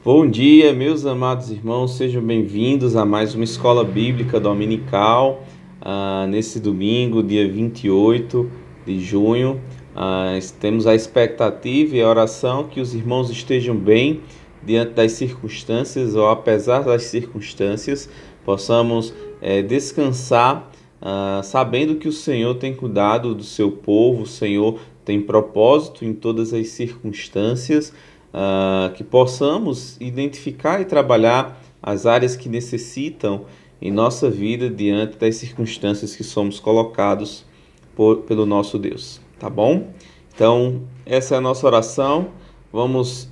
Bom dia, meus amados irmãos, sejam bem-vindos a mais uma escola bíblica dominical. Nesse domingo, dia 28 de junho, temos a expectativa e a oração que os irmãos estejam bem diante das circunstâncias ou apesar das circunstâncias, possamos descansar, sabendo que o Senhor tem cuidado do seu povo, o Senhor tem propósito em todas as circunstâncias. Que possamos identificar e trabalhar as áreas que necessitam em nossa vida diante das circunstâncias que somos colocados pelo nosso Deus, tá bom? Então, essa é a nossa oração. Vamos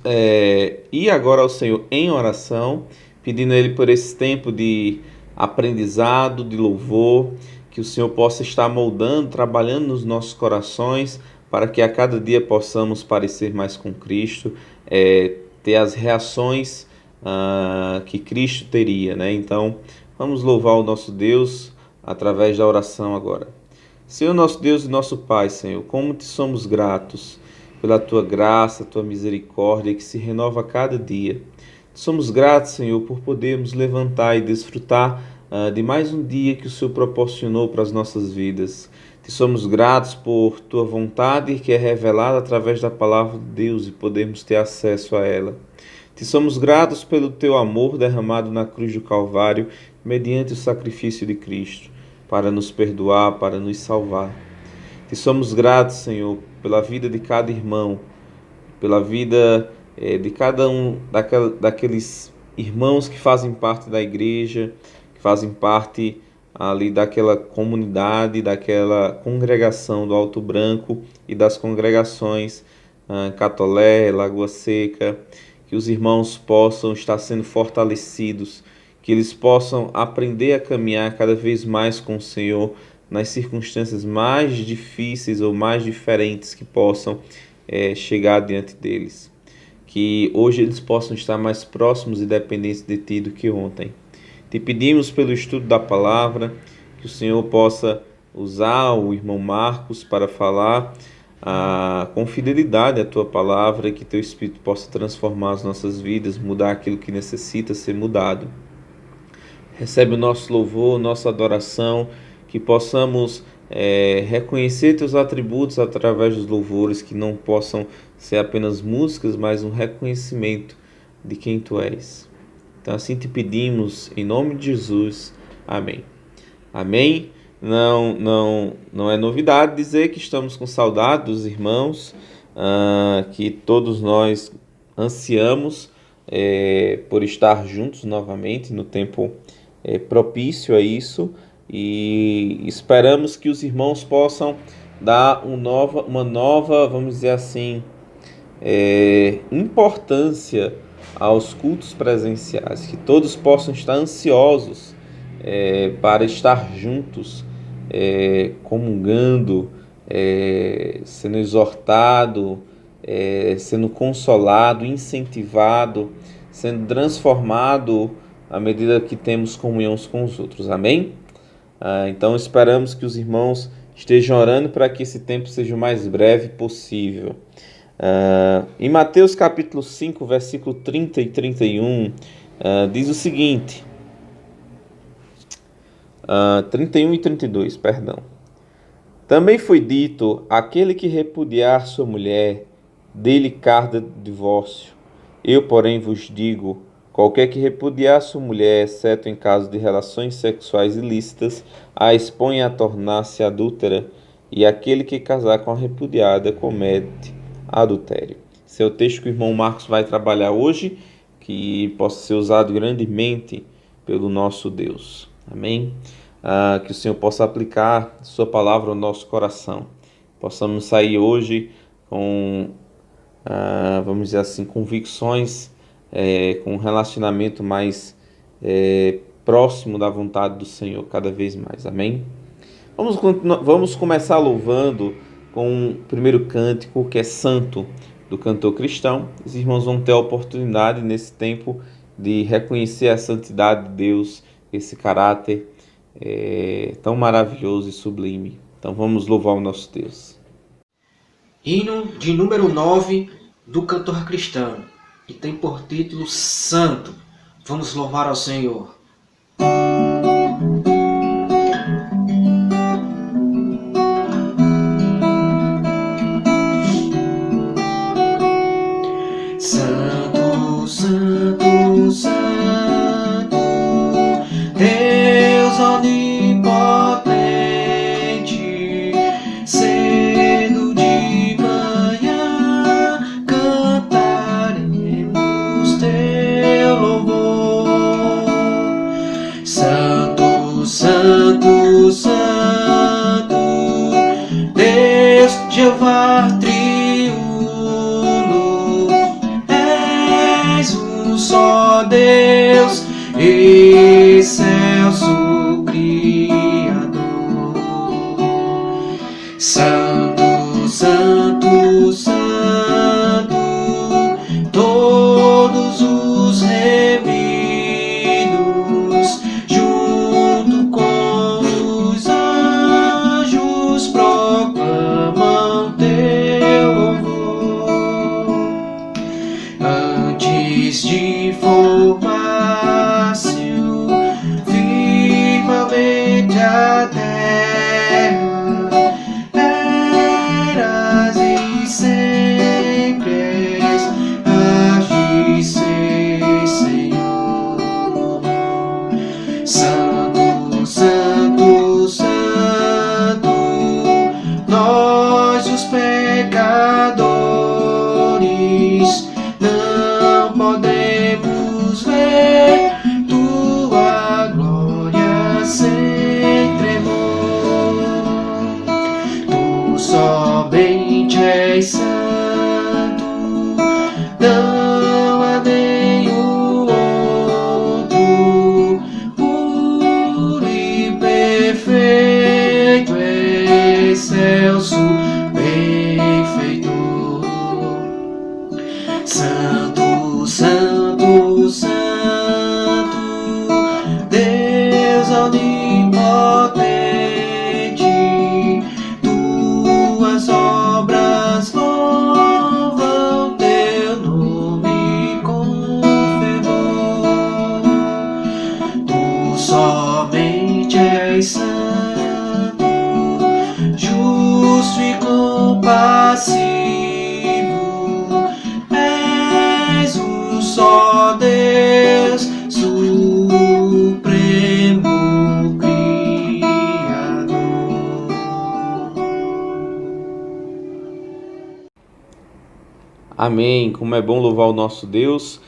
ir agora ao Senhor em oração, pedindo a Ele por esse tempo de aprendizado, de louvor, que o Senhor possa estar moldando, trabalhando nos nossos corações, para que a cada dia possamos parecer mais com Cristo, ter as reações que Cristo teria, né? Então, vamos louvar o nosso Deus através da oração agora. Senhor nosso Deus e nosso Pai, Senhor, como te somos gratos pela Tua graça, Tua misericórdia que se renova a cada dia. Somos gratos, Senhor, por podermos levantar e desfrutar de mais um dia que o Senhor proporcionou para as nossas vidas. Te somos gratos por Tua vontade que é revelada através da palavra de Deus e podemos ter acesso a ela. Te somos gratos pelo Teu amor derramado na cruz do Calvário mediante o sacrifício de Cristo, para nos perdoar, para nos salvar. Te somos gratos, Senhor, pela vida de cada irmão, pela vida de cada um daqueles irmãos que fazem parte da igreja, que fazem parte ali daquela comunidade, daquela congregação do Alto Branco e das congregações Catolé, Lagoa Seca, que os irmãos possam estar sendo fortalecidos, que eles possam aprender a caminhar cada vez mais com o Senhor nas circunstâncias mais difíceis ou mais diferentes que possam chegar diante deles. Que hoje eles possam estar mais próximos e dependentes de Ti do que ontem. Te pedimos pelo estudo da palavra, que o Senhor possa usar o irmão Marcos para falar com fidelidade a Tua palavra e que Teu Espírito possa transformar as nossas vidas, mudar aquilo que necessita ser mudado. Recebe o nosso louvor, nossa adoração, que possamos reconhecer Teus atributos através dos louvores, que não possam ser apenas músicas, mas um reconhecimento de quem Tu és. Então assim te pedimos, em nome de Jesus. Amém. Amém. Não é novidade dizer que estamos com saudade dos irmãos, que todos nós ansiamos por estar juntos novamente no tempo propício a isso, e esperamos que os irmãos possam dar uma nova, vamos dizer assim, importância aos cultos presenciais, que todos possam estar ansiosos para estar juntos, comungando, sendo exortado, sendo consolado, incentivado, sendo transformado à medida que temos comunhão uns com os outros. Amém? Então esperamos que os irmãos estejam orando para que esse tempo seja o mais breve possível. Em Mateus capítulo 5, versículo 30 e 31, diz o seguinte, 31 e 32, perdão. Também foi dito, aquele que repudiar sua mulher, dê-lhe carta de divórcio. Eu, porém, vos digo, qualquer que repudiar sua mulher, exceto em caso de relações sexuais ilícitas, a expõe a tornar-se adúltera, e aquele que casar com a repudiada comete adultério. Esse é o texto que o irmão Marcos vai trabalhar hoje, que possa ser usado grandemente pelo nosso Deus. Amém? Que o Senhor possa aplicar sua palavra ao nosso coração. Possamos sair hoje com, vamos dizer assim, convicções, com um relacionamento mais próximo da vontade do Senhor cada vez mais. Amém? Vamos começar louvando com o primeiro cântico, que é Santo, do cantor cristão. Os irmãos vão ter a oportunidade nesse tempo de reconhecer a santidade de Deus, esse caráter tão maravilhoso e sublime. Então vamos louvar o nosso Deus. Hino de número 9 do cantor cristão. que tem por título Santo. Vamos louvar ao Senhor. Santo, Santo, Santo, Deus onipotente, cedo de manhã cantaremos teu louvor. Santo, Santo, Santo, Deus Jeová triuno, és um só Deus, excelso Criador. Santo, Santo, Santo, todos os remidos, junto com os anjos, proclamam teu louvor. Antes de formar-se firmamente a terra, eras e sempre és, hás de ser, Senhor. Santo, Santo, Santo, nós os pecadores não podemos ver tua glória sem tremor. Tu somente és santo, não há nenhum outro. Puro e perfeito, excelso benfeitor. Santo, Santo, Santo, Deus onipotente, tuas obras louvam teu nome com fervor. Tu somente és santo, justo e compassivo, és um só Deus, supremo Criador. Amém. Como é bom louvar o nosso Deus.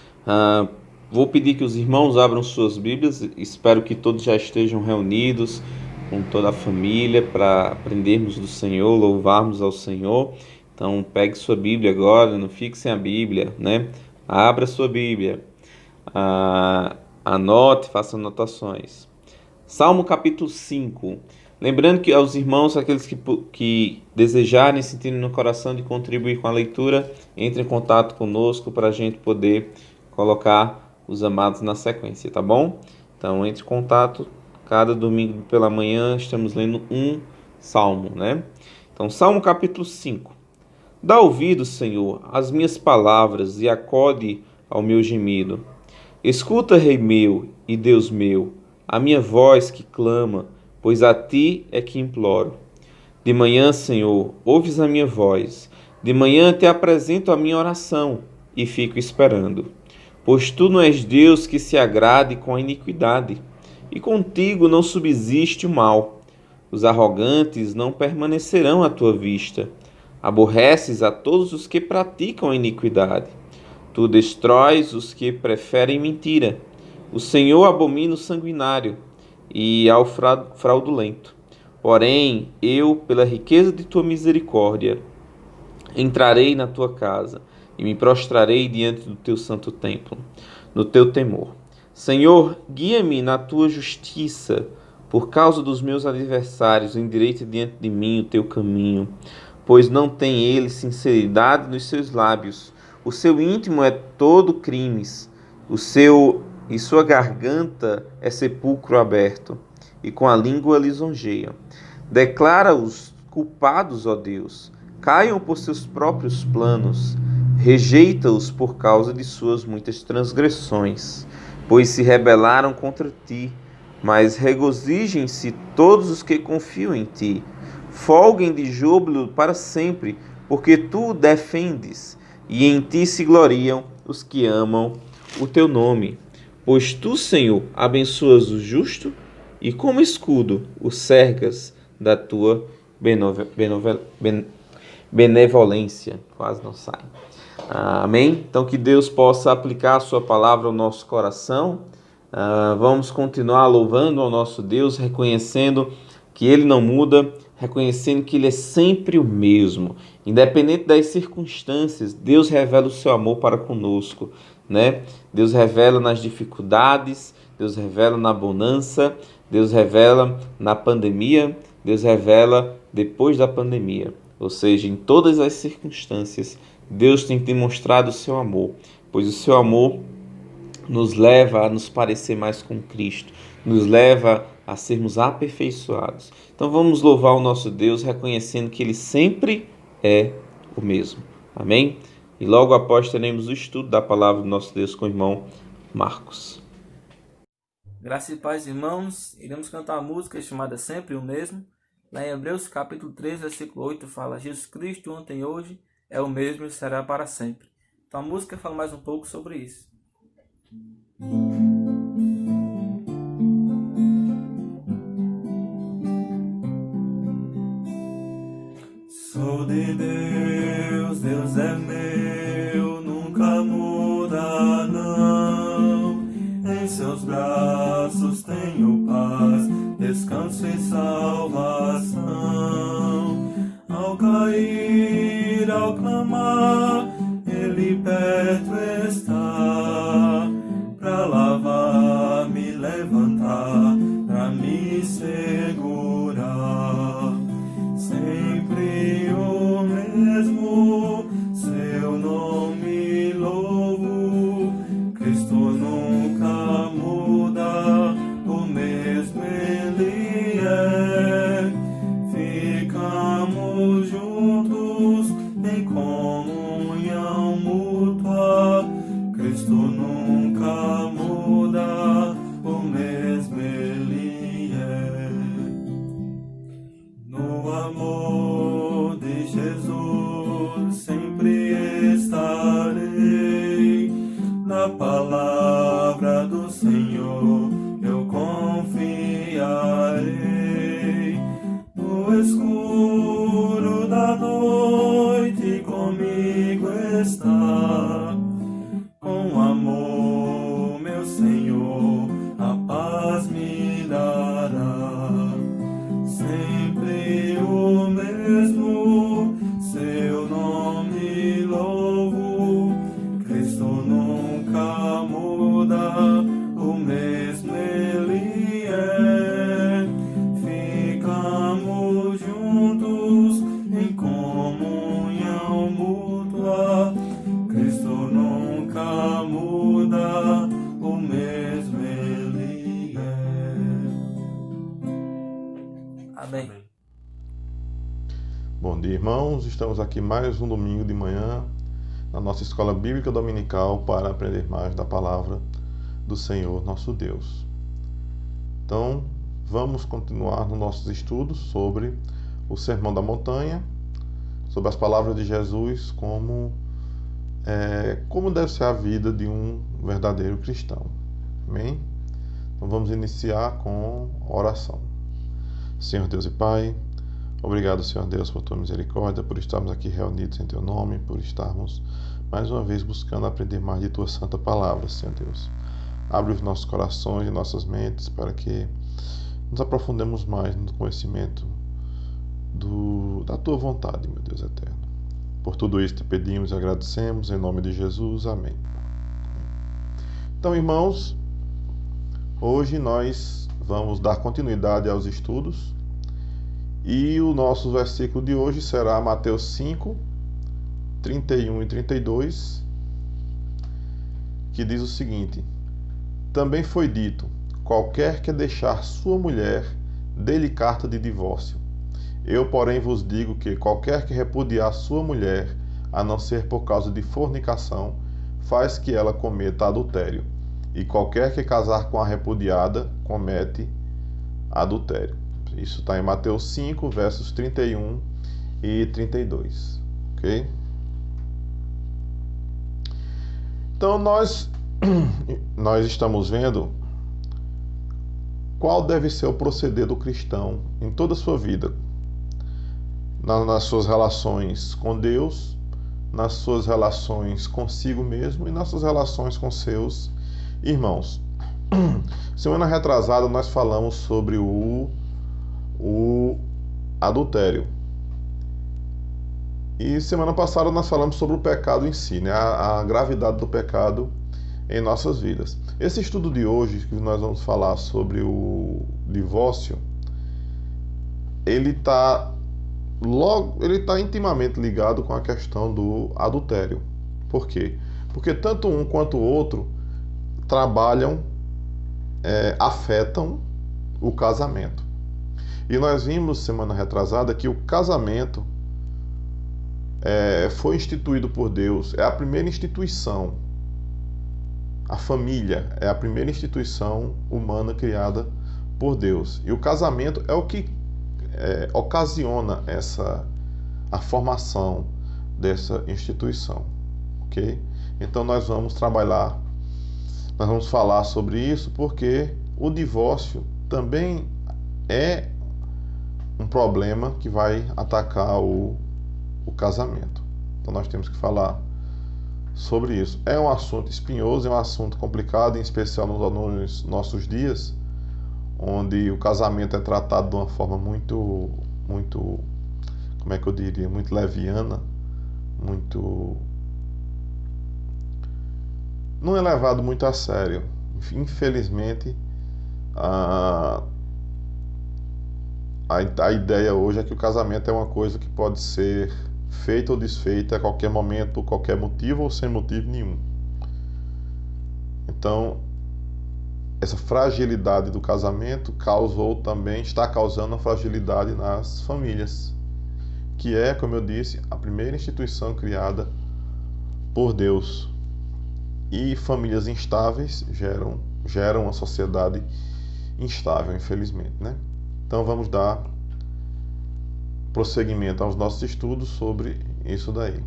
Vou pedir que os irmãos abram suas Bíblias. Espero que todos já estejam reunidos com toda a família para aprendermos do Senhor, louvarmos ao Senhor. Então pegue sua Bíblia agora, não fique sem a Bíblia, né? Abra sua Bíblia, anote, faça anotações. Salmo capítulo 5. Lembrando que aos irmãos, aqueles que desejarem, sentirem no coração de contribuir com a leitura, entre em contato conosco para a gente poder colocar os amados na sequência, tá bom? Então entre em contato, cada domingo pela manhã estamos lendo um salmo, né? Então Salmo capítulo 5. Dá ouvido, Senhor, às minhas palavras e acode ao meu gemido. Escuta, Rei meu e Deus meu, a minha voz que clama, pois a ti é que imploro. De manhã, Senhor, ouves a minha voz. De manhã te apresento a minha oração e fico esperando. Pois tu não és Deus que se agrade com a iniquidade, e contigo não subsiste o mal. Os arrogantes não permanecerão à tua vista. Aborreces a todos os que praticam a iniquidade. Tu destróis os que preferem mentira. O Senhor abomina o sanguinário e ao fraudulento. Porém, eu, pela riqueza de tua misericórdia, entrarei na tua casa e me prostrarei diante do teu santo templo, no teu temor. Senhor, guia-me na tua justiça, por causa dos meus adversários, endireita diante de mim o teu caminho, pois não tem ele sinceridade nos seus lábios. O seu íntimo é todo crimes, e sua garganta é sepulcro aberto, e com a língua lisonjeia. Declara-os culpados, ó Deus, caiam por seus próprios planos, Rejeita-os por causa de suas muitas transgressões, pois se rebelaram contra ti. Mas regozijem-se todos os que confiam em ti. Folguem de júbilo para sempre, porque tu o defendes, e em ti se gloriam os que amam o teu nome. Pois tu, Senhor, abençoas o justo, e como escudo o cercas da tua benevolência. Quase não sai. Amém? Então que Deus possa aplicar a sua palavra ao nosso coração. Vamos continuar louvando ao nosso Deus, reconhecendo que Ele não muda, reconhecendo que Ele é sempre o mesmo. Independente das circunstâncias, Deus revela o seu amor para conosco, né? Deus revela nas dificuldades, Deus revela na bonança, Deus revela na pandemia, Deus revela depois da pandemia. Ou seja, em todas as circunstâncias, Deus tem demonstrado o seu amor, pois o seu amor nos leva a nos parecer mais com Cristo, nos leva a sermos aperfeiçoados. Então vamos louvar o nosso Deus, reconhecendo que Ele sempre é o mesmo. Amém? E logo após teremos o estudo da palavra do nosso Deus com o irmão Marcos. Graça e paz, irmãos. Iremos cantar uma música chamada Sempre o Mesmo. Lá em Hebreus capítulo 3, versículo 8, fala: Jesus Cristo ontem e hoje é o mesmo e será para sempre. Então a música fala mais um pouco sobre isso. Sou de Deus, Deus é meu, nunca muda não. Em seus braços tenho paz, descanso e salvação. Ao cair, ao clamar, Ele perto está, pra lavar, me levantar, pra me segurar. Sempre o mesmo, seu nome louvo. Cristo nunca muda, o mesmo Ele é. Ficamos juntos em comunhão mútua. Cristo nunca muda, o mesmo Ele é. No amor de Jesus sempre estarei. Na palavra do Senhor eu confiarei. No escuro da noite comigo está. Com amor, meu Senhor, a paz me dará. Sempre o mesmo, seu nome louvo. Cristo nunca muda, o mesmo Ele é. Ficamos juntos em comunhão mútua. Cristo nunca muda, o mesmo Ele é. Amém. Bom dia, irmãos. Estamos aqui mais um domingo de manhã na nossa escola bíblica dominical para aprender mais da palavra do Senhor nosso Deus. Então, vamos continuar nos nossos estudos sobre o Sermão da Montanha, sobre as palavras de Jesus, como deve ser a vida de um verdadeiro cristão. Amém? Então vamos iniciar com a oração. Senhor Deus e Pai, obrigado, Senhor Deus, por tua misericórdia, por estarmos aqui reunidos em teu nome, por estarmos mais uma vez buscando aprender mais de tua santa palavra, Senhor Deus. Abre os nossos corações e nossas mentes para que nos aprofundemos mais no conhecimento da tua vontade, meu Deus eterno. Por tudo isso te pedimos e agradecemos, em nome de Jesus. Amém. Então, irmãos, hoje nós vamos dar continuidade aos estudos e o nosso versículo de hoje será Mateus 5, 31 e 32, que diz o seguinte: Também foi dito, qualquer que deixar sua mulher, dê-lhe carta de divórcio. Eu, porém, vos digo que qualquer que repudiar sua mulher, a não ser por causa de fornicação, faz que ela cometa adultério. E qualquer que casar com a repudiada comete adultério. Isso está em Mateus 5, versos 31 e 32. Ok? Então nós estamos vendo qual deve ser o proceder do cristão em toda a sua vida, nas suas relações com Deus, nas suas relações consigo mesmo e nas suas relações com seus irmãos. Semana retrasada nós falamos sobre o adultério. E semana passada nós falamos sobre o pecado em si, né? A gravidade do pecado em nossas vidas. Esse estudo de hoje, que nós vamos falar sobre o divórcio, ele está intimamente ligado com a questão do adultério. Por quê? Porque tanto um quanto o outro trabalham, afetam o casamento. E nós vimos semana retrasada que o casamento foi instituído por Deus, é a primeira instituição. A família é a primeira instituição humana criada por Deus. E o casamento é o que ocasiona a formação dessa instituição. Ok? Então nós vamos falar sobre isso, porque o divórcio também é um problema que vai atacar o casamento. Então nós temos que falar sobre isso. É um assunto espinhoso, é um assunto complicado, em especial nos nossos dias, onde o casamento é tratado de uma forma muito, como é que eu diria, muito leviana, não é levado muito a sério. Infelizmente, a ideia hoje é que o casamento é uma coisa que pode ser feita ou desfeita a qualquer momento, por qualquer motivo ou sem motivo nenhum. Então, essa fragilidade do casamento está causando a fragilidade nas famílias, que é, como eu disse, a primeira instituição criada por Deus. E famílias instáveis geram uma sociedade instável, infelizmente, né? Então vamos dar prosseguimento aos nossos estudos sobre isso daí.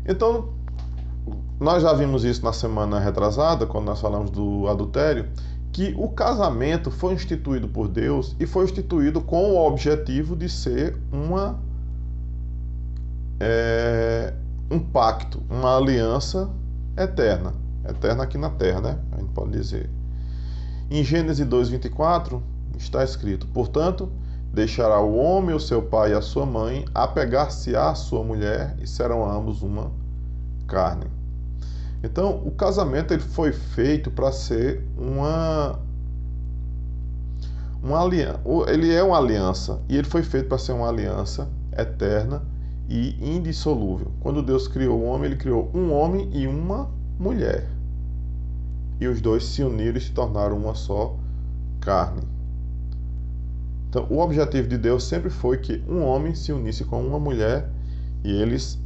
Então, nós já vimos isso na semana retrasada, quando nós falamos do adultério, que o casamento foi instituído por Deus e foi instituído com o objetivo de ser um pacto, uma aliança eterna aqui na terra, né? A gente pode dizer. Em Gênesis 2:24 está escrito: portanto, deixará o homem o seu pai e a sua mãe, apegar-se-á à sua mulher, e serão ambos uma carne. Então, o casamento ele foi feito para ser uma aliança. Ele é uma aliança, e ele foi feito para ser uma aliança eterna e indissolúvel. Quando Deus criou o homem, ele criou um homem e uma mulher. E os dois se uniram e se tornaram uma só carne. Então, o objetivo de Deus sempre foi que um homem se unisse com uma mulher e eles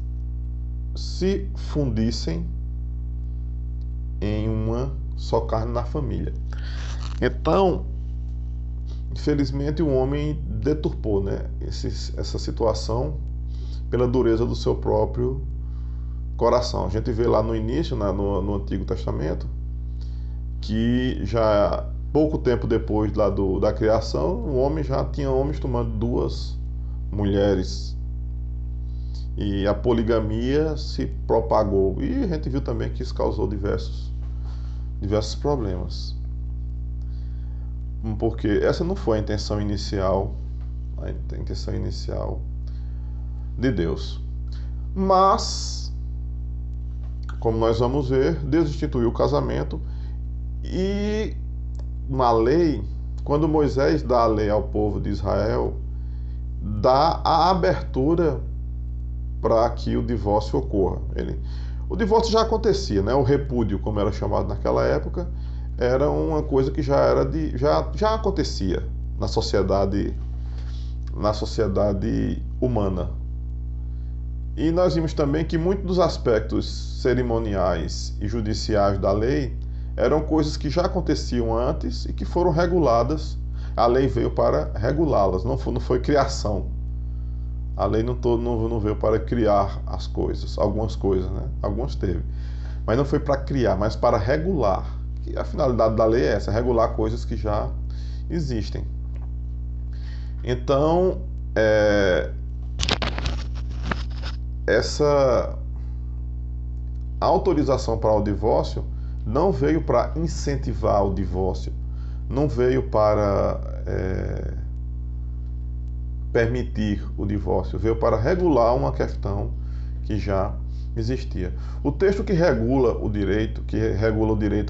se fundissem em uma só carne na família. Então, infelizmente, o homem deturpou, né, essa situação pela dureza do seu próprio coração. A gente vê lá no início, no Antigo Testamento, que já pouco tempo depois lá da criação, o homem já tinha homens tomando 2 mulheres. E a poligamia se propagou. E a gente viu também que isso causou diversos problemas. Porque essa não foi a intenção inicial de Deus. Mas, como nós vamos ver, Deus instituiu o casamento e na lei, quando Moisés dá a lei ao povo de Israel, dá a abertura para que o divórcio ocorra. O divórcio já acontecia, né? O repúdio, como era chamado naquela época, era uma coisa que já acontecia na sociedade humana. E nós vimos também que muitos dos aspectos cerimoniais e judiciais da lei eram coisas que já aconteciam antes e que foram reguladas. A lei veio para regulá-las, não foi criação. A lei não veio para criar as coisas, algumas coisas, né? Algumas teve. Mas não foi para criar, mas para regular. E a finalidade da lei é essa, regular coisas que já existem. Então, essa autorização para o divórcio não veio para incentivar o divórcio, não veio para permitir o divórcio, veio para regular uma questão que já existia. O texto que regula o direito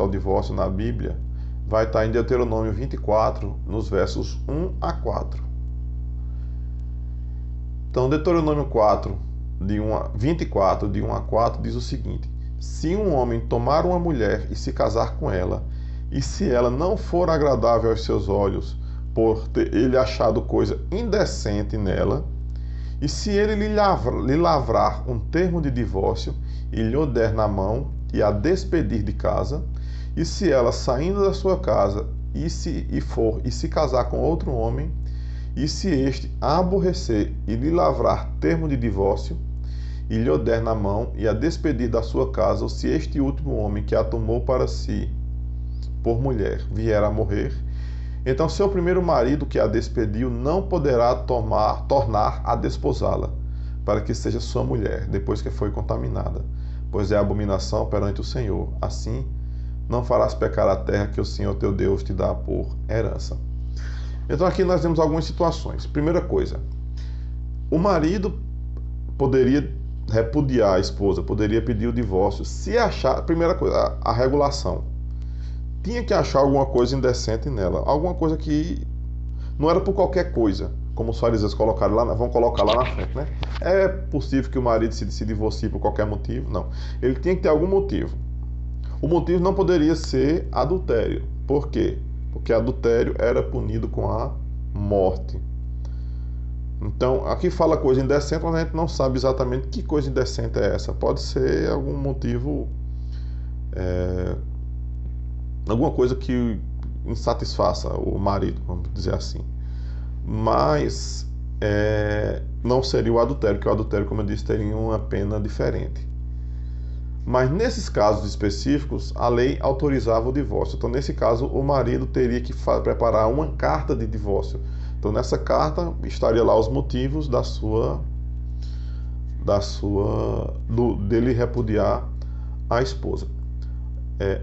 ao divórcio na Bíblia, vai estar em Deuteronômio 24, nos versos 1 a 4. Então, Deuteronômio 24, de 1 a 4, diz o seguinte: se um homem tomar uma mulher e se casar com ela, e se ela não for agradável aos seus olhos, por ter ele achado coisa indecente nela, e se ele lhe lavrar um termo de divórcio e lhe o der na mão e a despedir de casa, e se ela, saindo da sua casa e se casar com outro homem, e se este a aborrecer e lhe lavrar termo de divórcio e lhe o der na mão e a despedir da sua casa, ou se este último homem que a tomou para si por mulher vier a morrer, então seu primeiro marido que a despediu não poderá tornar a desposá-la, para que seja sua mulher, depois que foi contaminada, pois é abominação perante o Senhor. Assim, não farás pecar a terra que o Senhor teu Deus te dá por herança. Então aqui nós temos algumas situações. Primeira coisa, o marido poderia repudiar a esposa, poderia pedir o divórcio, se achar, primeira coisa, a regulação. Tinha que achar alguma coisa indecente nela, alguma coisa que não era por qualquer coisa, como os fariseus colocaram lá, vão colocar lá na frente, né? É possível que o marido se divorcie por qualquer motivo? Não. Ele tinha que ter algum motivo. O motivo não poderia ser adultério. Por quê? Porque adultério era punido com a morte. Então, aqui fala coisa indecente, mas a gente não sabe exatamente que coisa indecente é essa. Pode ser algum motivo, alguma coisa que insatisfaça o marido, vamos dizer assim. Mas não seria o adultério, porque o adultério, como eu disse, teria uma pena diferente. Mas nesses casos específicos, a lei autorizava o divórcio. Então, nesse caso, o marido teria que preparar uma carta de divórcio. Então, nessa carta estaria lá os motivos dele repudiar a esposa.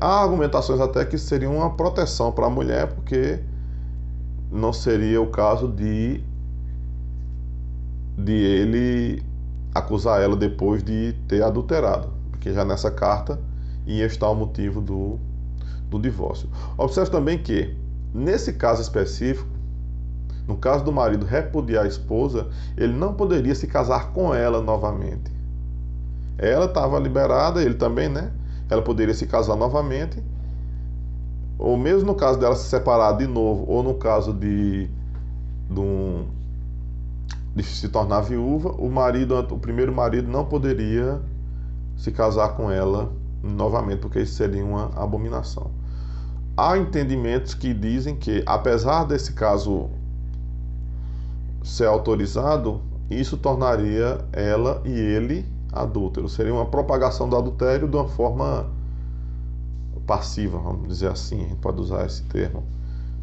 Há argumentações até que seriam uma proteção para a mulher, porque não seria o caso de ele acusar ela depois de ter adulterado, porque já nessa carta ia estar o motivo do divórcio. Observe também que, nesse caso específico, no caso do marido repudiar a esposa, ele não poderia se casar com ela novamente. Ela estava liberada, ele também, né? Ela poderia se casar novamente, ou mesmo no caso dela se separar de novo, ou no caso de se tornar viúva, o primeiro marido não poderia se casar com ela novamente, porque isso seria uma abominação. Há entendimentos que dizem que, apesar desse caso ser autorizado, isso tornaria ela e ele adúlteros. Seria uma propagação do adultério de uma forma passiva, vamos dizer assim, a gente pode usar esse termo,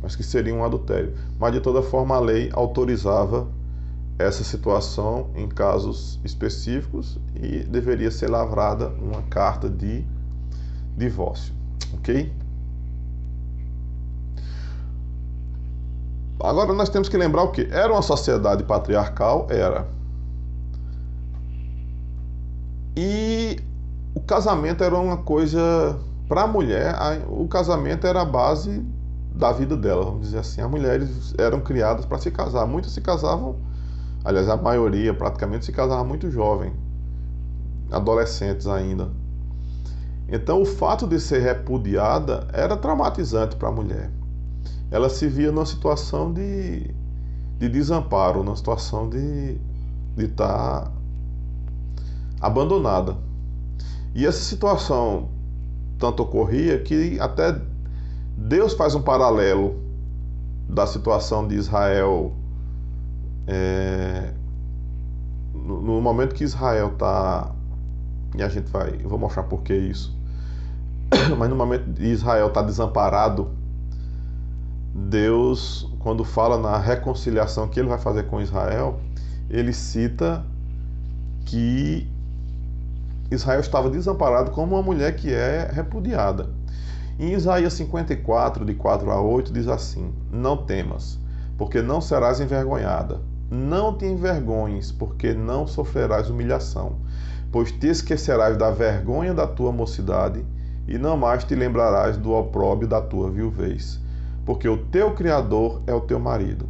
mas que seria um adultério. Mas de toda forma a lei autorizava essa situação em casos específicos e deveria ser lavrada uma carta de divórcio, ok? Agora nós temos que lembrar o que? Era uma sociedade patriarcal? Era. E o casamento era uma coisa, para a mulher, o casamento era a base da vida dela, vamos dizer assim. As mulheres eram criadas para se casar. Muitas se casavam, aliás, a maioria praticamente se casava muito jovem, adolescentes ainda. Então o fato de ser repudiada era traumatizante para a mulher. Ela se via numa situação de desamparo, numa situação de estar abandonada. E essa situação tanto ocorria que até Deus faz um paralelo da situação de Israel no momento que Israel está, e eu vou mostrar por que isso, mas no momento que Israel está desamparado, Deus, quando fala na reconciliação que ele vai fazer com Israel, ele cita que Israel estava desamparado como uma mulher que é repudiada. Em Isaías 54, de 4 a 8, diz assim: Não temas, porque não serás envergonhada. Não te envergonhes, porque não sofrerás humilhação. Pois te esquecerás da vergonha da tua mocidade, e não mais te lembrarás do opróbrio da tua viuvez. Porque o teu Criador é o teu marido.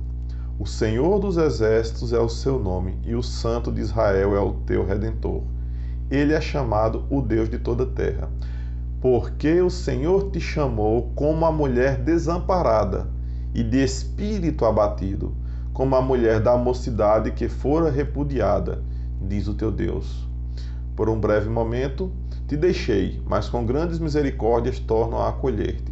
O Senhor dos Exércitos é o seu nome, e o Santo de Israel é o teu Redentor. Ele é chamado o Deus de toda a terra. Porque o Senhor te chamou como a mulher desamparada e de espírito abatido, como a mulher da mocidade que fora repudiada, diz o teu Deus. Por um breve momento te deixei, mas com grandes misericórdias torno a acolher-te.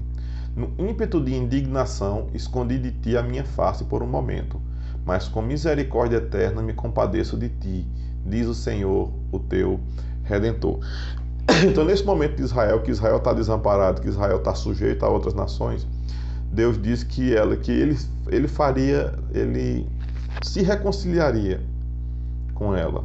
No ímpeto de indignação, escondi de ti a minha face por um momento, mas com misericórdia eterna me compadeço de ti, diz o Senhor, o teu Redentor. Então, nesse momento de Israel, que Israel está desamparado, que Israel está sujeito a outras nações, Deus diz que ele se reconciliaria com ela.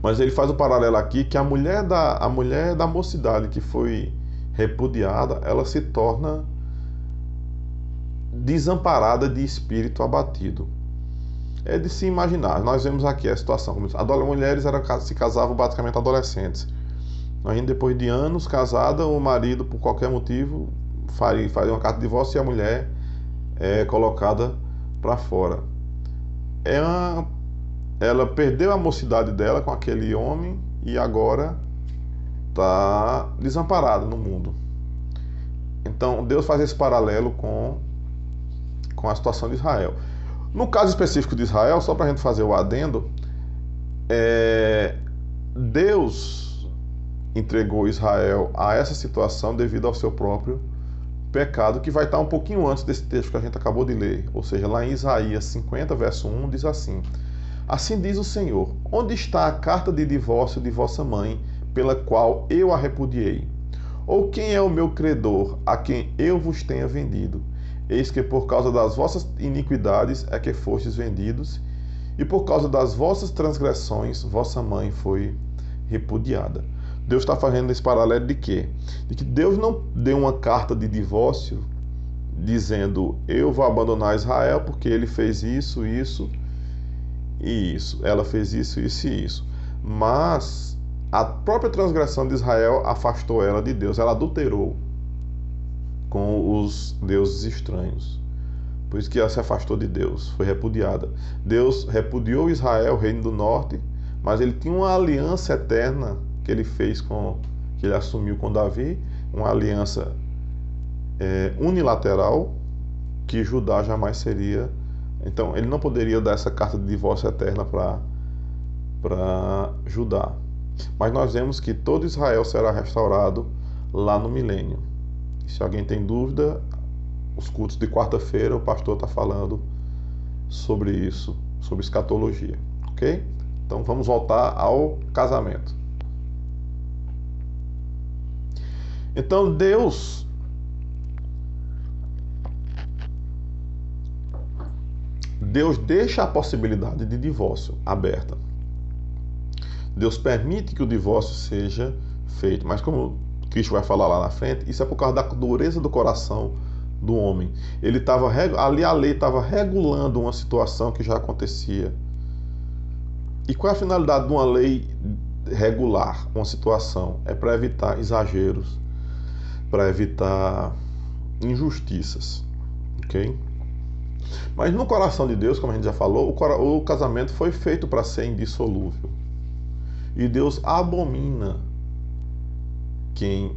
Mas ele faz o paralelo aqui que a mulher da mocidade que foi repudiada, ela se torna desamparada de espírito abatido. É de se imaginar. Nós vemos aqui a situação. Mulheres se casavam basicamente adolescentes. Aí, depois de anos casada, o marido, por qualquer motivo, faria uma carta de divórcio e a mulher é colocada para fora. Ela perdeu a mocidade dela com aquele homem e agora está desamparada no mundo. Então, Deus faz esse paralelo com a situação de Israel. No caso específico de Israel, só para a gente fazer o adendo, Deus entregou Israel a essa situação devido ao seu próprio pecado, que vai estar um pouquinho antes desse texto que a gente acabou de ler. Ou seja, lá em Isaías 50, verso 1, diz assim: Assim diz o Senhor: Onde está a carta de divórcio de vossa mãe, pela qual eu a repudiei? Ou quem é o meu credor, a quem eu vos tenha vendido? Eis que por causa das vossas iniquidades é que fostes vendidos, e por causa das vossas transgressões vossa mãe foi repudiada. Deus está fazendo esse paralelo de quê? De que Deus não deu uma carta de divórcio dizendo: eu vou abandonar Israel porque ele fez isso, isso e isso. Ela fez isso, isso e isso. Mas a própria transgressão de Israel afastou ela de Deus. Ela adulterou com os deuses estranhos. Por isso que ela se afastou de Deus, foi repudiada. Deus repudiou Israel, o reino do norte, mas ele tinha uma aliança eterna que ele fez que ele assumiu com Davi, uma aliança unilateral que Judá jamais seria. Então ele não poderia dar essa carta de divórcio eterna para Judá. Mas nós vemos que todo Israel será restaurado lá no milênio. Se alguém tem dúvida, os cultos de quarta-feira o pastor está falando sobre isso, sobre escatologia, ok? Então vamos voltar ao casamento. Então Deus deixa a possibilidade de divórcio aberta. Deus permite que o divórcio seja feito, mas como Cristo vai falar lá na frente, isso é por causa da dureza do coração do homem. Ali a lei estava regulando uma situação que já acontecia. E qual é a finalidade de uma lei regular uma situação? É para evitar exageros, para evitar injustiças, ok? Mas no coração de Deus, como a gente já falou, o casamento foi feito para ser indissolúvel. E Deus abomina quem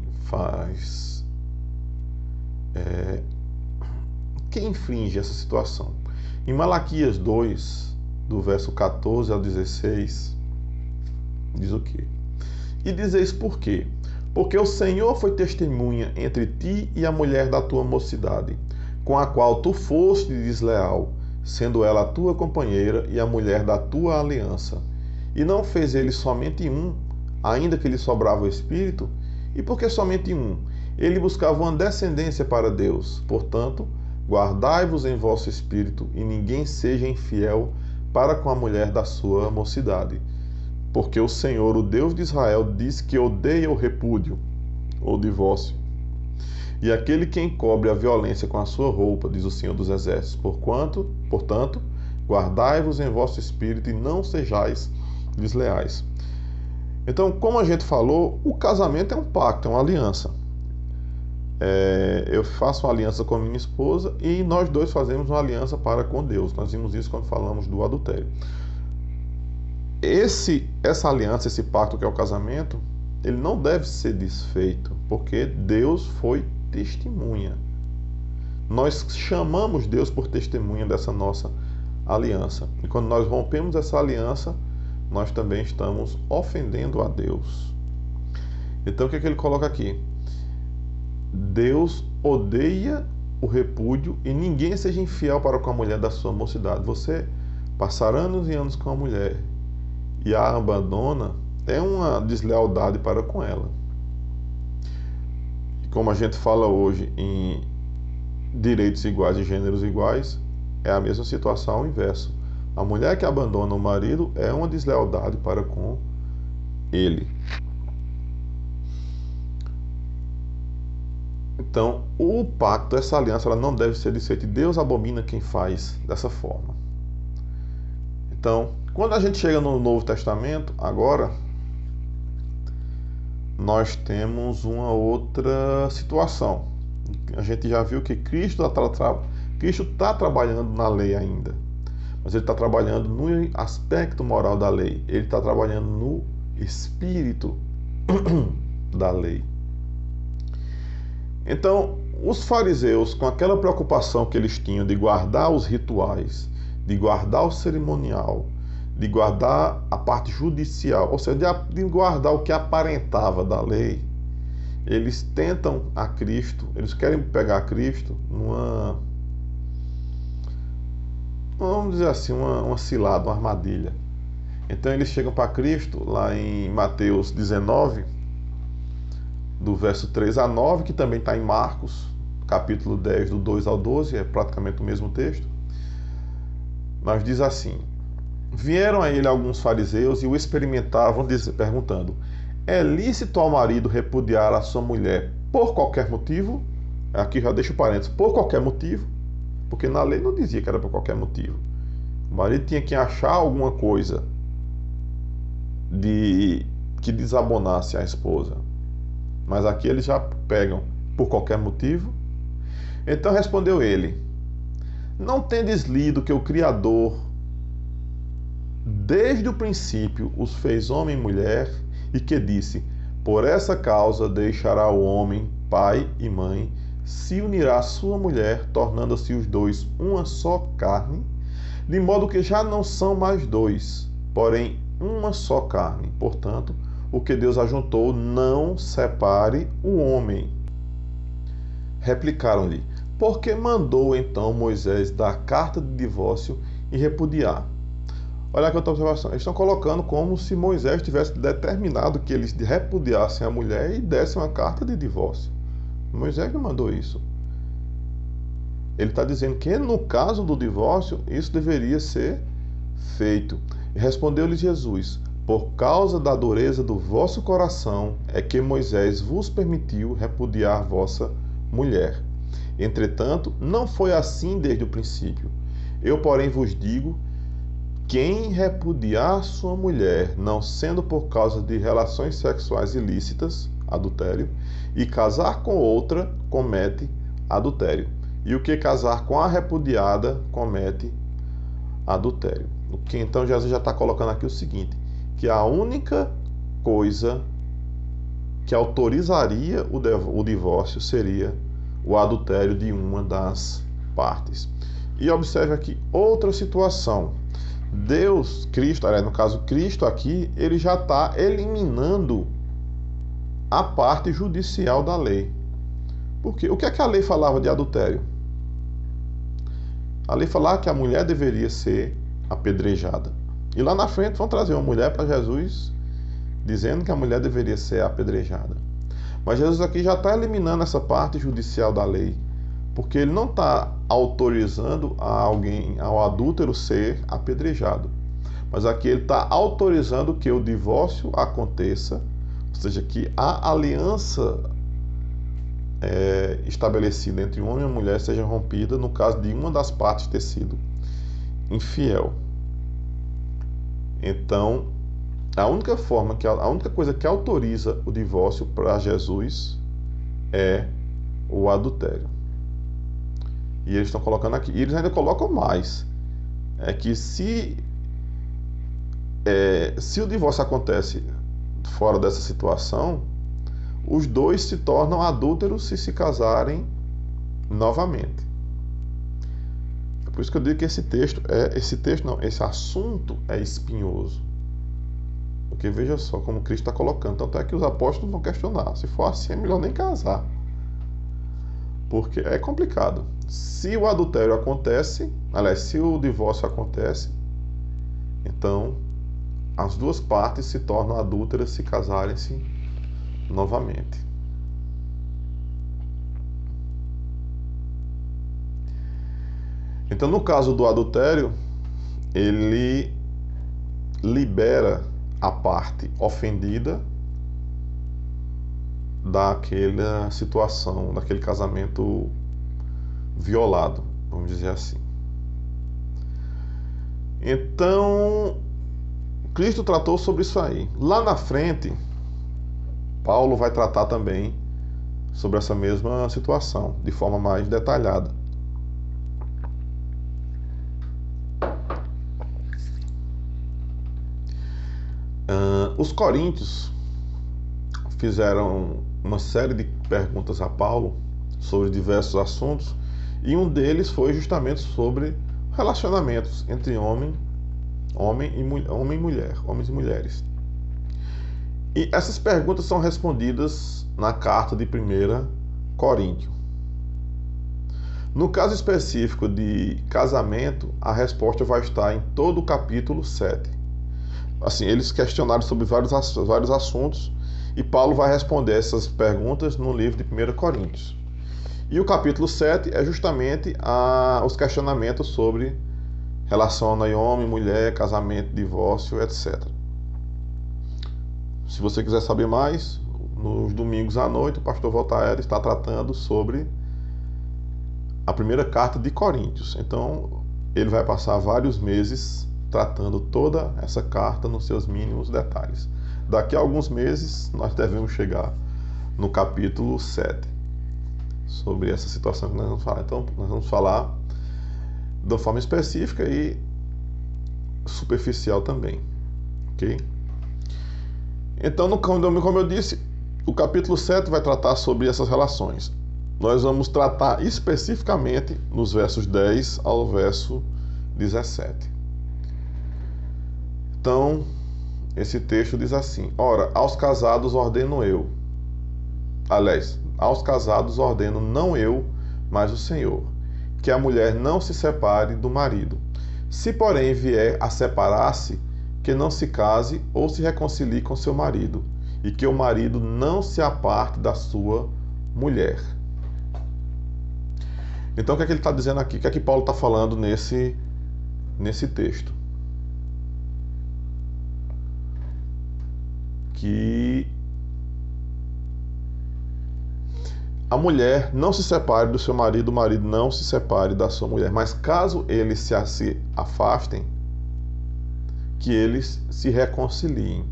quem infringe essa situação. Em Malaquias 2, do verso 14 ao 16, diz o quê? E dizeis por quê? Porque o Senhor foi testemunha entre ti e a mulher da tua mocidade, com a qual tu foste desleal, sendo ela a tua companheira e a mulher da tua aliança. E não fez ele somente um, ainda que lhe sobrava o espírito? E por que somente um? Ele buscava uma descendência para Deus. Portanto, guardai-vos em vosso espírito, e ninguém seja infiel para com a mulher da sua mocidade. Porque o Senhor, o Deus de Israel, diz que odeia o repúdio, ou divórcio. E aquele que encobre a violência com a sua roupa, diz o Senhor dos Exércitos. Portanto, guardai-vos em vosso espírito e não sejais desleais. Então, como a gente falou, o casamento é um pacto, é uma aliança. Eu faço uma aliança com a minha esposa e nós dois fazemos uma aliança para com Deus. Nós vimos isso quando falamos do adultério. Essa aliança, esse pacto que é o casamento, ele não deve ser desfeito, porque Deus foi testemunha. Nós chamamos Deus por testemunha dessa nossa aliança. E quando nós rompemos essa aliança, nós também estamos ofendendo a Deus. Então o que ele coloca aqui? Deus odeia o repúdio e ninguém seja infiel para com a mulher da sua mocidade. Você passar anos e anos com a mulher e a abandona, é uma deslealdade para com ela. E como a gente fala hoje em direitos iguais e gêneros iguais, é a mesma situação ao inverso. A mulher que abandona o marido é uma deslealdade para com ele. Então, o pacto, essa aliança, ela não deve ser desfeita. Deus abomina quem faz dessa forma. Então, quando a gente chega no Novo Testamento, agora, nós temos uma situação. A gente já viu que Cristo está trabalhando na lei ainda. Mas ele está trabalhando no aspecto moral da lei. Ele está trabalhando no espírito da lei. Então, os fariseus, com aquela preocupação que eles tinham de guardar os rituais, de guardar o cerimonial, de guardar a parte judicial, ou seja, de guardar o que aparentava da lei, eles tentam a Cristo, eles querem pegar a Cristo vamos dizer assim, uma cilada, uma armadilha. Então eles chegam para Cristo, lá em Mateus 19, do verso 3 a 9, que também está em Marcos, capítulo 10, do 2 ao 12, é praticamente o mesmo texto. Mas diz assim: vieram a ele alguns fariseus e o experimentavam, perguntando: é lícito ao marido repudiar a sua mulher por qualquer motivo? Aqui já deixo parênteses, por qualquer motivo, porque na lei não dizia que era por qualquer motivo. O marido tinha que achar alguma coisa que desabonasse a esposa. Mas aqui eles já pegam por qualquer motivo. Então respondeu ele: não tendes lido que o Criador desde o princípio os fez homem e mulher, e que disse: por essa causa deixará o homem pai e mãe, se unirá à sua mulher, tornando-se os dois uma só carne, de modo que já não são mais dois, porém uma só carne. Portanto, o que Deus ajuntou, não separe o homem. Replicaram-lhe: por que mandou então Moisés dar carta de divórcio e repudiar? Olha aqui outra observação. Eles estão colocando como se Moisés tivesse determinado que eles repudiassem a mulher e dessem uma carta de divórcio. Moisés não mandou isso. Ele está dizendo que no caso do divórcio, isso deveria ser feito. E respondeu-lhe Jesus: por causa da dureza do vosso coração é que Moisés vos permitiu repudiar vossa mulher. Entretanto, não foi assim desde o princípio. Eu, porém, vos digo: quem repudiar sua mulher, não sendo por causa de relações sexuais ilícitas, adultério, e casar com outra, comete adultério. E o que casar com a repudiada, comete adultério. O que então Jesus já está colocando aqui o seguinte: que a única coisa que autorizaria o divórcio seria o adultério de uma das partes. E observe aqui outra situação. Deus, Cristo, no caso Cristo aqui, ele já está eliminando a parte judicial da lei. Porque o que é que a lei falava de adultério? A lei falava que a mulher deveria ser apedrejada. E lá na frente vão trazer uma mulher para Jesus dizendo que a mulher deveria ser apedrejada. Mas Jesus aqui já está eliminando essa parte judicial da lei, porque ele não está autorizando ao adúltero ser apedrejado. Mas aqui ele está autorizando que o divórcio aconteça, ou seja, que a aliança estabelecida entre um homem e uma mulher seja rompida no caso de uma das partes ter sido infiel. Então, a única coisa que autoriza o divórcio para Jesus é o adultério. E eles estão colocando aqui, e eles ainda colocam mais, é que se o divórcio acontece fora dessa situação, os dois se tornam adúlteros se casarem novamente. É por isso que eu digo que esse assunto é espinhoso. Porque veja só como Cristo está colocando. Tanto é que os apóstolos vão questionar. Se for assim, é melhor nem casar. Porque é complicado. Se o adultério acontece, se o divórcio acontece, então as duas partes se tornam adúlteras se casarem-se novamente. Então, no caso do adultério, ele libera a parte ofendida daquela situação, daquele casamento violado, vamos dizer assim. Então, Cristo tratou sobre isso aí. Lá na frente, Paulo vai tratar também sobre essa mesma situação, de forma mais detalhada. Os coríntios fizeram uma série de perguntas a Paulo sobre diversos assuntos, e um deles foi justamente sobre relacionamentos entre homem e mulher, homens e mulheres. E essas perguntas são respondidas na carta de 1 Coríntios. No caso específico de casamento, a resposta vai estar em todo o capítulo 7. Assim, eles questionaram sobre vários assuntos, e Paulo vai responder essas perguntas no livro de 1 Coríntios. E o capítulo 7 é justamente os questionamentos sobre relação de homem, mulher, casamento, divórcio, etc. Se você quiser saber mais, nos domingos à noite, o pastor Voltaire está tratando sobre a primeira carta de Coríntios. Então, ele vai passar vários meses tratando toda essa carta nos seus mínimos detalhes. Daqui a alguns meses, nós devemos chegar no capítulo 7, sobre essa situação que nós vamos falar. Então, nós vamos falar de uma forma específica e superficial também, ok? Então, como eu disse, o capítulo 7 vai tratar sobre essas relações. Nós vamos tratar especificamente nos versos 10 ao verso 17. Então, esse texto diz assim: ora, aos casados ordeno eu. Aliás, aos casados ordeno não eu, mas o Senhor, que a mulher não se separe do marido. Se, porém, vier a separar-se, que não se case ou se reconcilie com seu marido, e que o marido não se aparte da sua mulher. Então, o que é que ele está dizendo aqui? O que é que Paulo está falando nesse texto? Que a mulher não se separe do seu marido, o marido não se separe da sua mulher. Mas caso eles se afastem, que eles se reconciliem.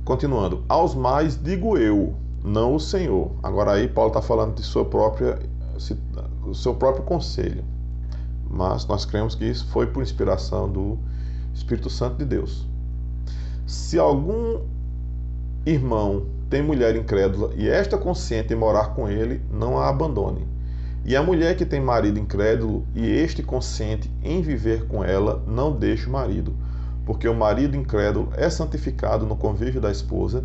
Continuando, aos mais digo eu, não o Senhor. Agora aí Paulo está falando de do seu próprio conselho. Mas nós cremos que isso foi por inspiração do Espírito Santo de Deus. Se algum irmão tem mulher incrédula e esta consente em morar com ele, não a abandone. E a mulher que tem marido incrédulo e este consente em viver com ela, não deixa o marido, porque o marido incrédulo é santificado no convívio da esposa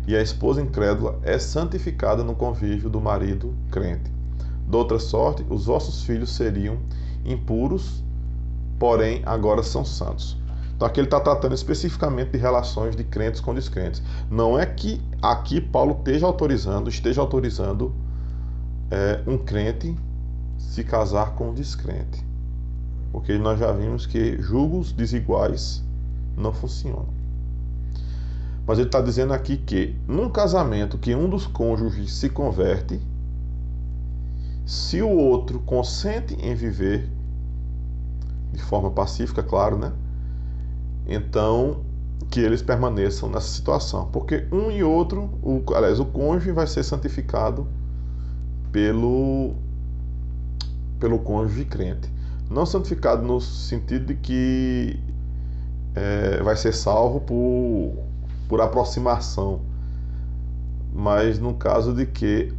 e a esposa incrédula é santificada no convívio do marido crente. De outra sorte, os vossos filhos seriam impuros, porém agora são santos. Então aqui ele está tratando especificamente de relações de crentes com descrentes. Não é que aqui Paulo esteja autorizando um crente se casar com um descrente. Porque nós já vimos que julgos desiguais não funcionam. Mas ele está dizendo aqui que num casamento que um dos cônjuges se converte, se o outro consente em viver de forma pacífica, claro, né? Então, que eles permaneçam nessa situação. Porque um e outro, o cônjuge vai ser santificado pelo cônjuge crente. Não santificado no sentido de que vai ser salvo por aproximação, mas no caso de que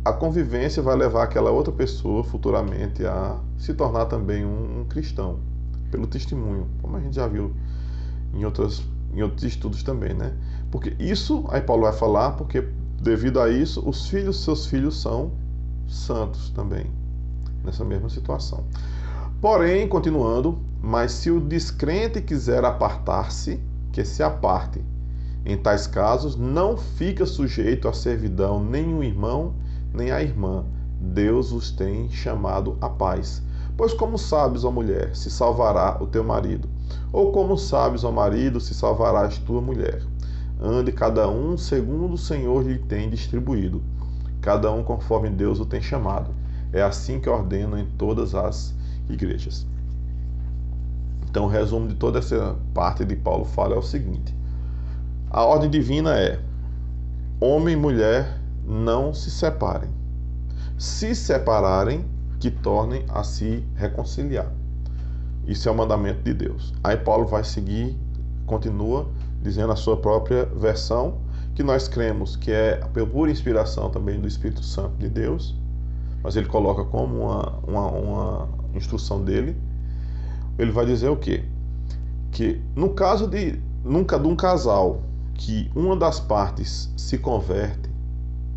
a convivência vai levar aquela outra pessoa futuramente a se tornar também um cristão, pelo testemunho, como a gente já viu em outros estudos também, né? Porque isso, aí Paulo vai falar, porque devido a isso, seus filhos são santos também, nessa mesma situação. Porém, continuando, mas se o descrente quiser apartar-se, que se aparte. Em tais casos, não fica sujeito à servidão nem o irmão, nem a irmã. Deus os tem chamado à paz. Pois como sabes, ó mulher, se salvará o teu marido? Ou como sabes, ó marido, se salvarás tua mulher? Ande cada um segundo o Senhor lhe tem distribuído, cada um conforme Deus o tem chamado. É assim que ordeno em todas as igrejas. Então, o resumo de toda essa parte de Paulo fala é o seguinte: a ordem divina é: homem e mulher não se separem. Se separarem, que tornem a se reconciliar. Isso é o mandamento de Deus. Aí Paulo vai seguir, continua dizendo a sua própria versão, que nós cremos que é por inspiração também do Espírito Santo de Deus, mas ele coloca como uma instrução dele. Ele vai dizer o quê? Que no caso de um casal que uma das partes se converte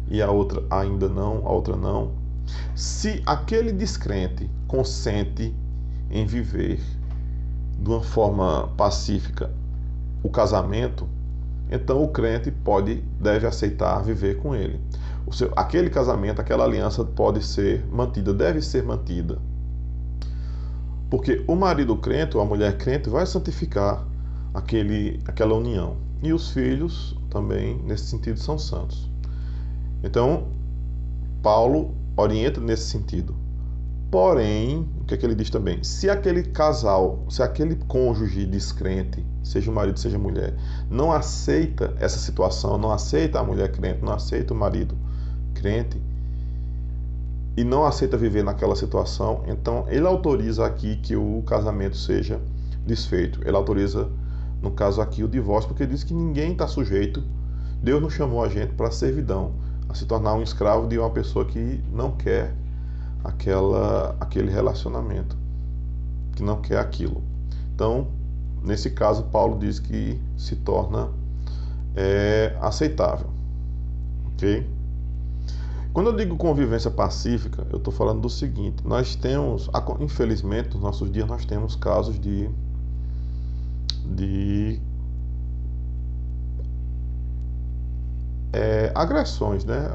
e a outra ainda não, a outra não, se aquele descrente consente em viver de uma forma pacífica o casamento, então o crente deve aceitar viver com ele. Aquele casamento, aquela aliança pode ser mantida, deve ser mantida. Porque o marido crente ou a mulher crente vai santificar aquela união. E os filhos também, nesse sentido, são santos. Então, Paulo orienta nesse sentido. Porém, o que é que ele diz também? Se aquele casal, se aquele cônjuge descrente, seja o marido, seja a mulher, não aceita essa situação, não aceita a mulher crente, não aceita o marido crente, e não aceita viver naquela situação, então ele autoriza aqui que o casamento seja desfeito. Ele autoriza, no caso aqui, o divórcio, porque diz que ninguém está sujeito, Deus não chamou a gente para servidão, a se tornar um escravo de uma pessoa que não quer aquele relacionamento, que não quer aquilo. Então, nesse caso, Paulo diz que se torna aceitável. Ok? Quando eu digo convivência pacífica, eu estou falando do seguinte: nós temos, infelizmente, nos nossos dias, nós temos casos de agressões, né?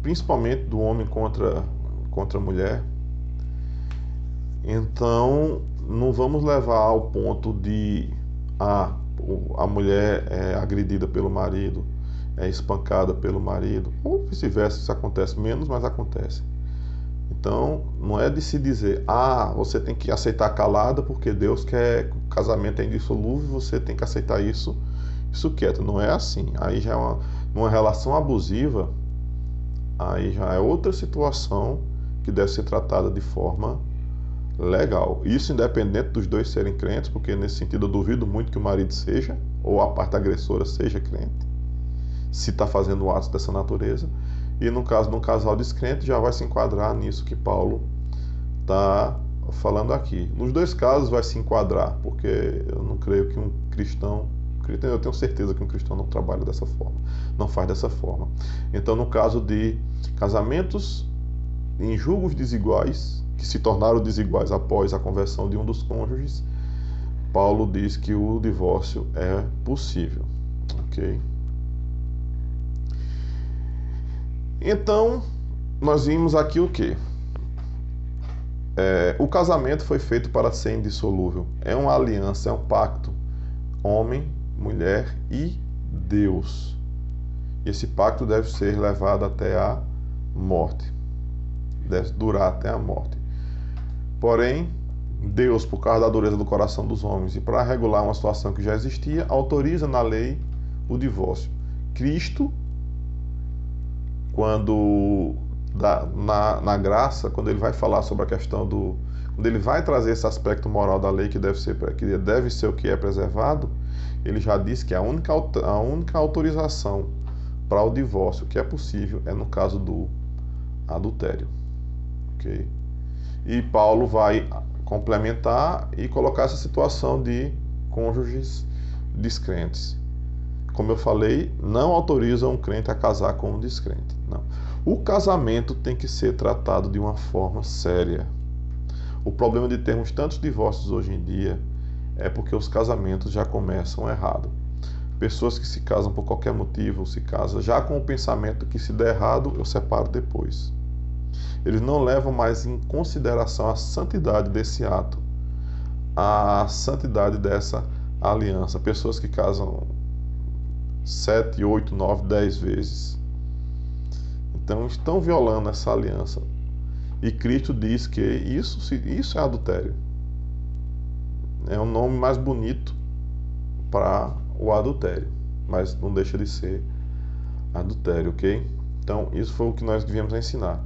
Principalmente do homem contra a mulher. Então, não vamos levar ao ponto de a mulher é agredida pelo marido, é espancada pelo marido, ou vice-versa. Isso acontece menos, mas acontece. Então, não é de se dizer, você tem que aceitar calada porque Deus quer que o casamento é indissolúvel, você tem que aceitar isso quieto. Não é assim. Aí já é uma relação abusiva, aí já é outra situação que deve ser tratada de forma legal. Isso independente dos dois serem crentes, porque nesse sentido eu duvido muito que o marido seja, ou a parte agressora seja crente, se está fazendo atos dessa natureza. E no caso de um casal descrente, já vai se enquadrar nisso que Paulo está falando aqui. Nos dois casos vai se enquadrar, porque eu não creio que um cristão, eu tenho certeza que um cristão não trabalha dessa forma, não faz dessa forma. Então, no caso de casamentos em julgos desiguais, que se tornaram desiguais após a conversão de um dos cônjuges, Paulo diz que o divórcio é possível, ok? Então, nós vimos aqui o quê? O casamento foi feito para ser indissolúvel. É uma aliança, é um pacto. Homem, mulher e Deus. E esse pacto deve ser levado até a morte. Deve durar até a morte. Porém, Deus, por causa da dureza do coração dos homens e para regular uma situação que já existia, autoriza na lei o divórcio. Cristo, quando na graça, quando ele vai falar sobre a questão quando ele vai trazer esse aspecto moral da lei que deve ser o que é preservado, ele já diz que a única autorização para o divórcio que é possível é no caso do adultério, ok? E Paulo vai complementar e colocar essa situação de cônjuges descrentes. Como eu falei, não autoriza um crente a casar com um descrente. Não. O casamento tem que ser tratado de uma forma séria. O problema de termos tantos divórcios hoje em dia é porque os casamentos já começam errado. Pessoas que se casam por qualquer motivo, se casam já com o pensamento que se der errado, eu separo depois. Eles não levam mais em consideração a santidade desse ato, a santidade dessa aliança. Pessoas que casam 7, 8, 9, 10 vezes. Então estão violando essa aliança. E Cristo diz que isso é adultério. É um nome mais bonito para o adultério, mas não deixa de ser adultério, ok? Então isso foi o que nós devíamos ensinar.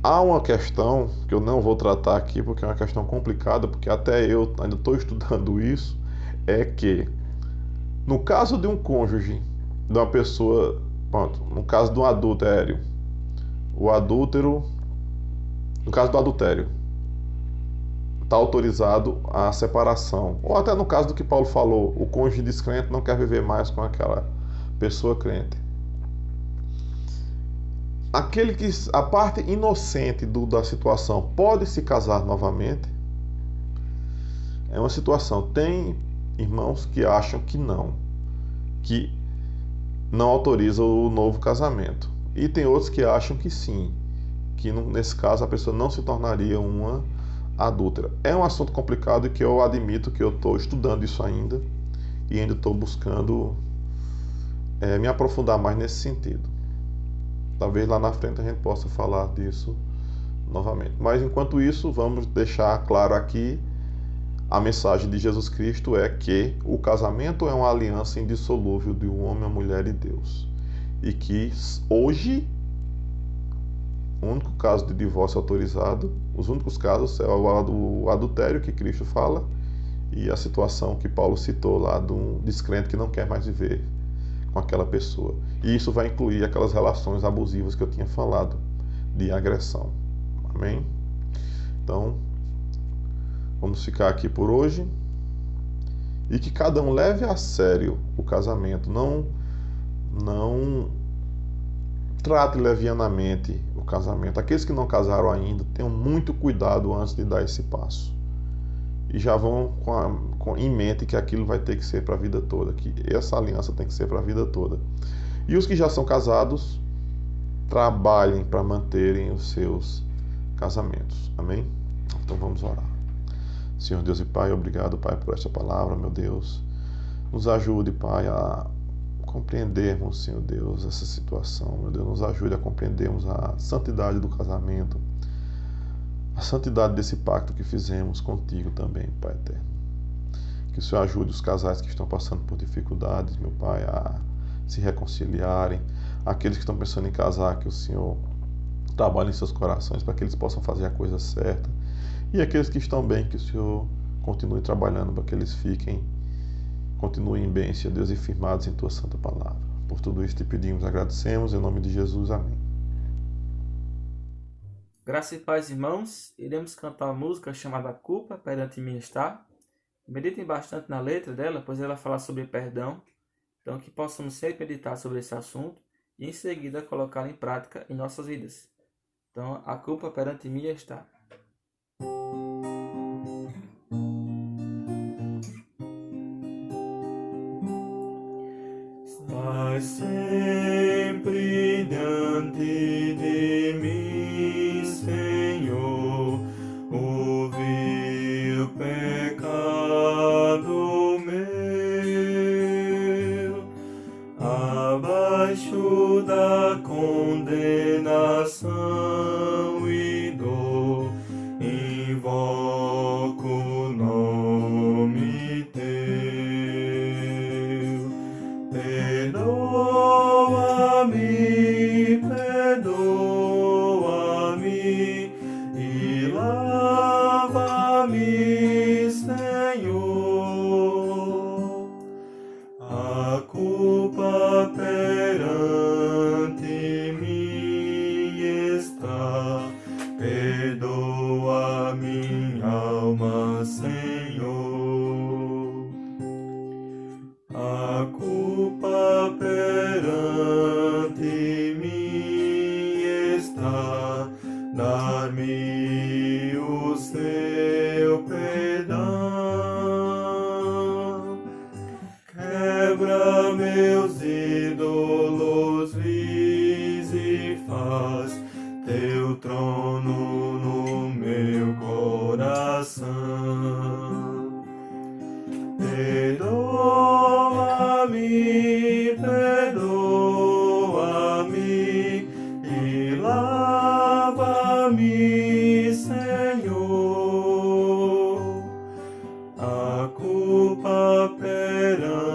Há uma questão que eu não vou tratar aqui porque é uma questão complicada, porque até eu ainda estou estudando isso, é que no caso de um cônjuge, de uma pessoa, pronto, no caso de um adultério, no caso do adultério, está autorizado a separação. Ou até no caso do que Paulo falou, o cônjuge descrente não quer viver mais com aquela pessoa crente. A parte inocente da situação pode se casar novamente? É uma situação. Tem irmãos que acham que não autoriza o novo casamento. E tem outros que acham que sim, que nesse caso a pessoa não se tornaria uma adúltera. É um assunto complicado e que eu admito que eu estou estudando isso ainda e ainda estou buscando me aprofundar mais nesse sentido. Talvez lá na frente a gente possa falar disso novamente. Mas enquanto isso, vamos deixar claro aqui a mensagem de Jesus Cristo é que o casamento é uma aliança indissolúvel de um homem, uma mulher e Deus. E que hoje, o único caso de divórcio autorizado, os únicos casos é o adultério que Cristo fala e a situação que Paulo citou lá de um descrente que não quer mais viver com aquela pessoa. E isso vai incluir aquelas relações abusivas que eu tinha falado, de agressão. Amém? Então, vamos ficar aqui por hoje. E que cada um leve a sério o casamento. Não trate levianamente o casamento. Aqueles que não casaram ainda, tenham muito cuidado antes de dar esse passo. E já vão em mente que aquilo vai ter que ser para a vida toda, que essa aliança tem que ser para a vida toda. E os que já são casados, trabalhem para manterem os seus casamentos. Amém? Então vamos orar. Senhor Deus e Pai, obrigado, Pai, por esta palavra, meu Deus. Nos ajude, Pai, a compreendermos, Senhor Deus, essa situação. Meu Deus, nos ajude a compreendermos a santidade do casamento, a santidade desse pacto que fizemos contigo também, Pai eterno. Que o Senhor ajude os casais que estão passando por dificuldades, meu Pai, a se reconciliarem. Aqueles que estão pensando em casar, que o Senhor trabalhe em seus corações para que eles possam fazer a coisa certa. E aqueles que estão bem, que o Senhor continue trabalhando para que eles continuem bem, Senhor Deus, e firmados em Tua santa palavra. Por tudo isso te pedimos, agradecemos, em nome de Jesus, amém. Graça e paz, irmãos. Iremos cantar uma música chamada Culpa Perante Mim Está. Meditem bastante na letra dela, pois ela fala sobre perdão. Então, que possamos sempre meditar sobre esse assunto e em seguida colocar em prática em nossas vidas. Então, a culpa perante mim está. Estás sempre diante de mim, Senhor, o vil pecado meu, abaixo da condenação e dor, invoco o nome teu. Perdoa-me, perdoa-me e lava-me, Senhor. A culpa perante mim está. Perdoa minha alma, Senhor. A culpa perante mim está, dar-me o seu perdão. Quebra meus ídolos vis e faz teu trono no meu coração. Perdoa-me, perdoa-me e lava-me, Senhor. A culpa perante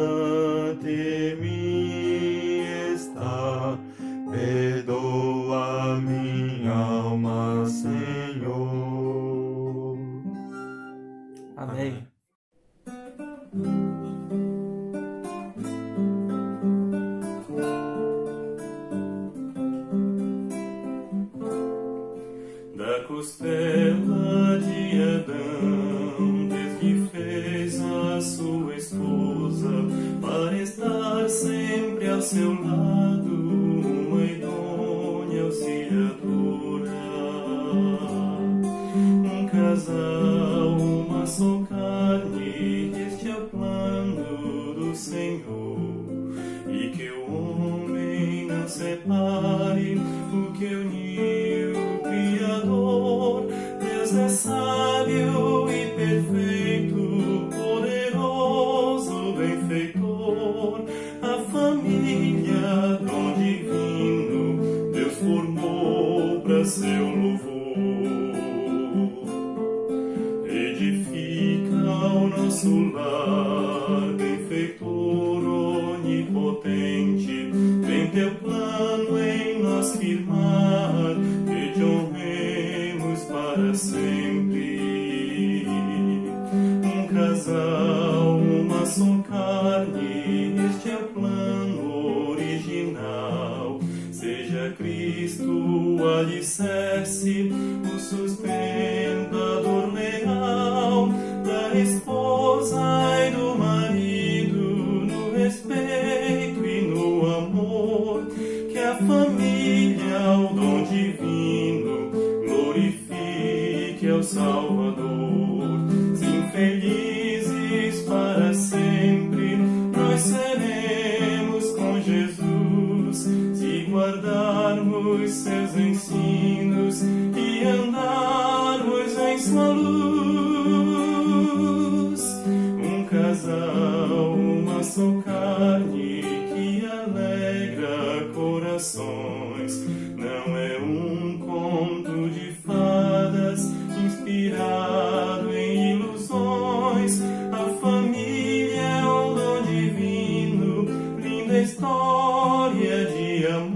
mim está. Perdoa minha alma, Senhor. Amém. Da costela de Adão, Deus lhe fez a sua esposa, para estar sempre ao seu lado, uma idônea auxiliadora. Um casal, uma só carne, este é o plano do Senhor. E que o homem não separe o que uniu o Criador. Deus é sábio e perfeito, poderoso, benfeitor. A família, dom divino, Deus formou para seu louvor. Edifica o nosso lar, benfeitor onipotente. Vem teu plano em nós firmar, que te honremos para sempre. Um casal, uma só carne, este é o plano original. Seja Cristo o alicerce, o sustentador leal da esposa e do marido, no respeito e no amor. Que a família, o dom divino, glorifique ao Salvador. Sim, felizes para sempre, nós seremos com Jesus, se guardarmos seus ensinos e andarmos em sua luz. Um casal, uma só carne, que alegra corações. Não é um conto de fadas inspirado em ilusões. A família é um dom divino, linda história de amor.